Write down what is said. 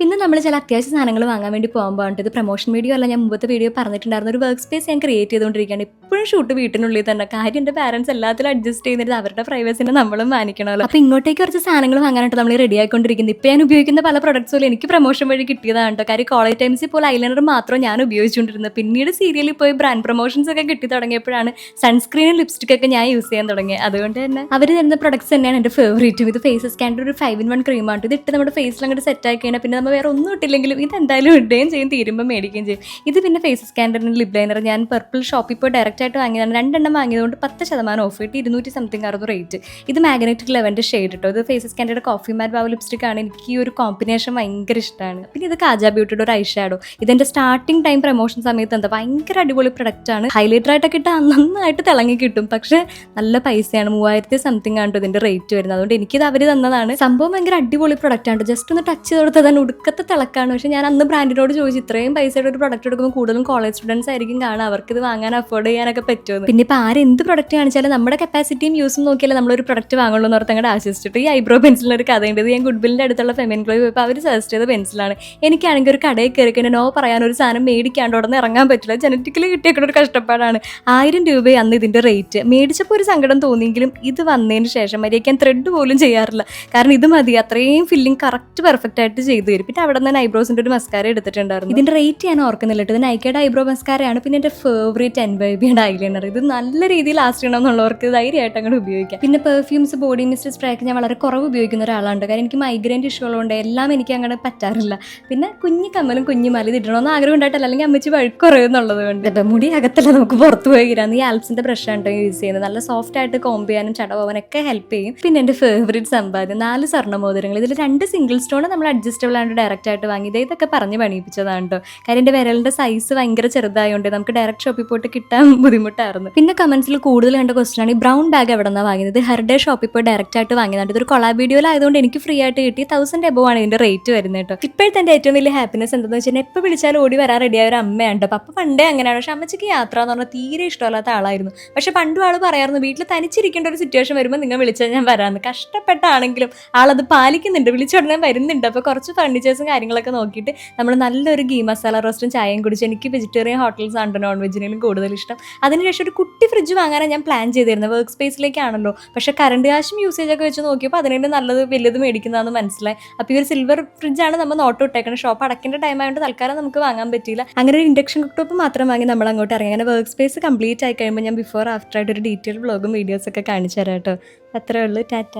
പിന്നെ നമ്മൾ ചില അത്യാവശ്യ സാധനങ്ങൾ വാങ്ങാൻ വേണ്ടി പോകുമ്പോൾ ഇത് പ്രൊമോഷൻ വീഡിയോ അല്ല, ഞാൻ മുമ്പത്തെ വീഡിയോ പറഞ്ഞിട്ടുണ്ടായിരുന്ന ഒരു വർക്ക് സ്പേസ് ഞാൻ ക്രിയേറ്റ് ചെയ്തുകൊണ്ടിരിക്കുകയാണ്. ഇപ്പോഴും ഷൂട്ട് വീട്ടിനുള്ളിൽ തന്നെ. കാര്യം എൻ്റെ പാരൻസ് എല്ലാത്തിലും അഡ്ജസ്റ്റ് ചെയ്യുന്നത് അവരുടെ പ്രൈവസിനെ നമ്മളും മാനിക്കണമല്ലോ. അപ്പോൾ ഇങ്ങോട്ടേക്ക് കുറച്ച് സാധനങ്ങൾ വാങ്ങാനായിട്ട് നമ്മൾ റെഡി ആയിക്കൊണ്ടിരിക്കുന്നത്. ഇപ്പോൾ ഞാൻ ഉപയോഗിക്കുന്ന പല പ്രൊഡക്ട്സ് പോലും എനിക്ക് പ്രൊമോഷൻ വഴി കിട്ടിയതാണ് കേട്ടോ. കാര്യം കോളേജ് ടൈംസിൽ പോലെ ഐലൈനർ മാത്രം ഞാൻ ഉപയോഗിച്ചുകൊണ്ടിരുന്നത്. പിന്നീട് സീരിയലിൽ പോയി ബ്രാൻഡ് പ്രൊമോഷൻസ് ഒക്കെ കിട്ടി തുടങ്ങിയപ്പോഴാണ് സൺസ്ക്രീനും ലിപ്സ്റ്റിക് ഒക്കെ ഞാൻ യൂസ് ചെയ്യാൻ തുടങ്ങിയത്. അതുകൊണ്ട് തന്നെ അവർ തരുന്ന പ്രൊഡക്ട്സ് തന്നെയാണ് എൻ്റെ ഫേവറേറ്റും. ഇത് ഫേസ് സ്കാൻ്റെ ഒരു 5-in-1 ക്രീമാണ്. ഇത് ഇട്ട് നമ്മുടെ ഫേസിൽ അങ്ങോട്ട് സെറ്റ് ആക്കി കഴിഞ്ഞാൽ പിന്നെ നമ്മൾ വേറെ ഒന്നും ഇട്ടില്ലെങ്കിലും ഇത് എന്തായാലും ഇടുകയും ചെയ്യും, തീരുമ്പോൾ മേടിക്കുകയും ചെയ്യും. ഇത് പിന്നെ ഫേസ് സ്കാൻ്റെ ലിപ് ലൈനർ ഞാൻ പർപ്പിൾ ഷോപ്പിൽ പോയി ഡയറക്റ്റ് ആയിട്ട് വാങ്ങിയതാണ്. 2 എണ്ണം വാങ്ങിയതുകൊണ്ട് 10% ഓഫ് കിട്ടി. 200 ആയിരുന്നു റേറ്റ്. ഇത് മാഗ്നറ്റിക് ലെവൻ്റെ ഷെയ്ഡ് കേട്ടോ. ഇത് ഫേസ് സ്കാൻ്റെ കോഫി മാറ്റ് വാവ് ലിപ്സ്റ്റിക് ആണ്. എനിക്ക് ഈ ഒരു കോമ്പിനേഷൻ ഭയങ്കര ഇഷ്ടമാണ്. പിന്നെ ഇത് കാജ ബ്യൂട്ടിയുടെ ഒരു ഐ ഷാഡോ. ഇതെൻ്റെ സ്റ്റാർട്ടിംഗ് ടൈം പ്രൊമോഷൻ സമയത്ത് എന്താ ഭയങ്കര അടിപൊളി പ്രൊഡക്റ്റ് ആണ്. ഹൈലൈറ്റർ ആയിട്ടൊക്കെ ഇട്ട് നന്നായിട്ട് തിളങ്ങി കിട്ടും. പക്ഷേ നല്ല പൈസയാണ്. 3000 ആണ് ഇതിൻ്റെ റേറ്റ് വരുന്നത്. അതുകൊണ്ട് എനിക്കിത് അവർ തന്നതാണ്. സംഭവം ഭയങ്കര അടിപൊളി പ്രൊഡക്റ്റ് ആണ്. ജസ്റ്റ് ഒന്ന് ടച്ച് ചെയ്ത് കൊടുത്താൽ തന്നെ ഉടുക്കത്തെ തിളക്കാണ്. പക്ഷേ ഞാൻ അന്ന് ബ്രാൻഡിനോട് ചോദിച്ചു, ഇത്രയും പൈസയുടെ ഒരു പ്രൊഡക്റ്റ് എടുക്കുമ്പോൾ കൂടുതലും കോളേജ് സ്റ്റുഡൻസ് ആയിരിക്കും കാണുക, അവർക്ക് ഇത് വാങ്ങാൻ അഫോർഡ് ചെയ്യാനൊക്കെ പറ്റുമെന്ന്. പിന്നെ ഇപ്പോൾ ആരെന്ത് പ്രൊഡക്റ്റ് കാണിച്ചാലും നമ്മുടെ കപ്പാസിറ്റിയും യൂസും നോക്കിയാലും നമ്മളൊരു പ്രൊഡക്റ്റ് വാങ്ങുള്ളൂ എന്ന് ഓർത്ത് അങ്ങോട്ട് ആശ്വസിച്ചിട്ട് ഈ ഐബ്രോ പെൻസിലിനൊരു കഥയുണ്ട്. ഇത് ഞാൻ ഗുഡ്വില്ലിൻ്റെ അടുത്തുള്ള ഫെമിൻ ഗ്ലോ പോയപ്പോൾ അവർ സജസ്റ്റ് ചെയ്ത പെൻസിലാണ്. എനിക്കാണെങ്കിൽ ഒരു കടയിൽ കയറി കഴിഞ്ഞാൽ നോ പറയാനൊരു സാധനം മേടിക്കാണ്ട് ഉടനെ ഇറങ്ങാൻ പറ്റില്ല. ജനറ്റിക്കലി കിട്ടിയേക്കുന്ന ഒരു കഷ്ടപ്പാടാണ്. 1000 രൂപ അന്ന് ഇതിൻ്റെ റേറ്റ്. മേടിച്ചപ്പോൾ ഒരു സങ്കടം തോന്നിയെങ്കിലും ഇത് വന്നതിന് ശേഷം മര്യാദയ്ക്ക് ത്രെഡ് പോലും ചെയ്യാറില്ല. കാരണം ഇത് മതി, അത്രയും ഫില്ലിങ് കറക്റ്റ് പെർഫെക്റ്റ് ആയിട്ട് ചെയ്തു തരും. പിന്നെ അവിടെ നിന്ന് ഐബ്രോസിൻ്റെ ഒരു മസ്കാര എടുത്തിട്ടുണ്ടായിരുന്നു. ഇതിൻ്റെ റേറ്റ് ഞാൻ ഓർക്കുന്നില്ല. ഇത് നൈക്കയുടെ ഐബ്രോ മസ്കാരയാണ്. പിന്നെ എൻ്റെ ഫേവറേറ്റ് NYBയുടെ ഐലൈനർ. ഇത് നല്ല രീതിയിൽ ലാസ്റ്റ് ചെയ്യണമെന്നുള്ളവർക്ക് ധൈര്യമായിട്ട് അങ്ങോട്ട് ഉപയോഗിക്കാം. പിന്നെ പെർഫ്യൂംസ്, ബോഡി മിസ്റ്റ്, സ്പ്രേ ഒക്കെ ഞാൻ വളരെ കുറവ് ഉപയോഗിക്കുന്ന ഒരാളാണ്. കാര്യം എനിക്ക് മൈഗ്രൈൻ്റെ ഇഷ്യൂ ഉള്ളതുകൊണ്ട് എല്ലാം എനിക്ക് അങ്ങനെ പറ്റാറില്ല. പിന്നെ കുഞ്ഞു കമ്മലും കുഞ്ഞുമാല ഇത് ഇടണമെന്ന് ആഗ്രഹം ഉണ്ടായിട്ടല്ല, അല്ലെങ്കിൽ അമ്മച്ചി വഴുക്കുറയുന്നുള്ളത് കൊണ്ട്. ഇപ്പം മുടി അകത്തല്ല, നമുക്ക് പുറത്ത് പോയി ഇരാന്ന് ഈ ആൽപ്സിൻ്റെ ബ്രഷാണ് യൂസ് ചെയ്യുന്നത്. നല്ല സോഫ്റ്റ് ആയിട്ട് കോംബ് ചെയ്യാനും ചടപോകാനൊക്കെ ഹെൽപ്പ് ചെയ്യും. പിന്നെ എൻ്റെ ഫേവറേറ്റ് സമ്പാദ്യം 4 സ്വർണ്ണമോതിരങ്ങൾ. ഇതിൽ 2 സിംഗിൾ സ്റ്റോൺ നമ്മൾ അഡ്ജസ്റ്റബിൾ ആയിട്ട് ഡയറക്റ്റ് ആയിട്ട് വാങ്ങിയത്. ഇതൊക്കെ പറഞ്ഞ് പണിയിപ്പിച്ചതാണ് കേട്ടോ. കാര്യം എൻ്റെ വിരലിൻ്റെ സൈസ് ഭയങ്കര ചെറുതായതുകൊണ്ട് നമുക്ക് ഡയറക്റ്റ് ഷോപ്പിൽ പോയിട്ട് കിട്ടാൻ ബുദ്ധിമുട്ടായിരുന്നു. പിന്നെ കമൻസിൽ കൂടുതൽ കണ്ട ക്വസ്റ്റൻ ആണ് ഈ ബ്രൗൺ ബാഗ് എവിടെ നിന്നാണ് വാങ്ങിയത്. ഹെർഡേ ഷോപ്പിൽ പോയി ഡയറക്റ്റ് ആയിട്ട് വാങ്ങിയതാണ്. ഇതൊരു കൊളാബ് വീഡിയോയിലായതുകൊണ്ട് എനിക്ക് ഫ്രീ ആയിട്ട് കിട്ടി. 1000 എബോ ആണ് ഇതിൻ്റെ റേറ്റ് വരുന്നത് കേട്ടോ. ഇപ്പോഴത്തെ എൻ്റെ ഏറ്റവും വലിയ ഹാപ്പിനെസ് എന്താണെന്ന് വെച്ചാൽ എപ്പോൾ വിളിച്ചാലും ഓടി വരാൻ റെഡിയായ ഒരു അമ്മയാണ് കേട്ടോ. പപ്പ പണ്ടേ അങ്ങനെയാണ്. പക്ഷെ അമ്മച്ചിക്ക് യാത്ര എന്ന് പറഞ്ഞാൽ തീരെ ഇഷ്ടമല്ലാത്ത ആളായിരുന്നു. പക്ഷെ പണ്ടും ആൾ പറയായിരുന്നു വീട്ടിൽ തനിച്ചിരിക്കേണ്ട ഒരു സിറ്റുവേഷൻ വരുമ്പോൾ നിങ്ങൾ വിളിച്ചാൽ ഞാൻ വരാമെന്ന്. കഷ്ടപ്പെട്ടാണെങ്കിലും ആളത് പാലിക്കുന്നുണ്ട്. വിളിച്ചുടനെ വരുന്നുണ്ട്. അപ്പോൾ കുറച്ച് ഫർണിച്ചേഴ്സും കാര്യങ്ങളൊക്കെ നോക്കിയിട്ട് നമ്മൾ നല്ലൊരു ഗീ മസാല റോസ്റ്റും ചായയും കുടിച്ച്, എനിക്ക് വെജിറ്റേറിയൻ ഹോട്ടൽസ് ആണ് നോൺ വെജിനേലും കൂടുതൽ ഇഷ്ടം. അതിനുശേഷം ഒരു കുട്ടി ഫ്രിഡ്ജ് വാങ്ങാനാണ് ഞാൻ പ്ലാൻ ചെയ്തിരുന്നത്. വർക്ക് സ്പേസിലേക്കാണല്ലോ. പക്ഷേ കറണ്ട് കാശും യൂസേജൊക്കെ വെച്ച് നോക്കിയപ്പോൾ അതിനെ നല്ലത് വലുത് മേടിക്കുന്നതെന്ന് മനസ്സിലായി. അപ്പോൾ ഈ ഒരു സിൽവർ ഫ്രിഡ്ജാണ് നമ്മൾ നോട്ട് ഇട്ടേക്കണം. ഷോപ്പ് അടക്കേണ്ട ടൈം ആയതുകൊണ്ട് തൽക്കാലം നമുക്ക് വാങ്ങാൻ പറ്റിയില്ല. അങ്ങനെ ഒരു ഇൻഡക്ഷൻ കുക്ക് ടോപ്പ് മാത്രം വാങ്ങി നമ്മൾ അങ്ങോട്ട് ഇറങ്ങി. അങ്ങനെ വർക്ക് സ്പേസ് കംപ്ലീറ്റ് ആയി കഴിയുമ്പോൾ ഞാൻ ബിഫോർ ആഫ്റ്റർ ആയിട്ട് ഒരു ഡീറ്റെയിൽ വ്ളോഗും വീഡിയോസൊക്കെ കാണിച്ചു തരാം കേട്ടോ. അത്രേ ഉള്ളൂ. ടാറ്റ.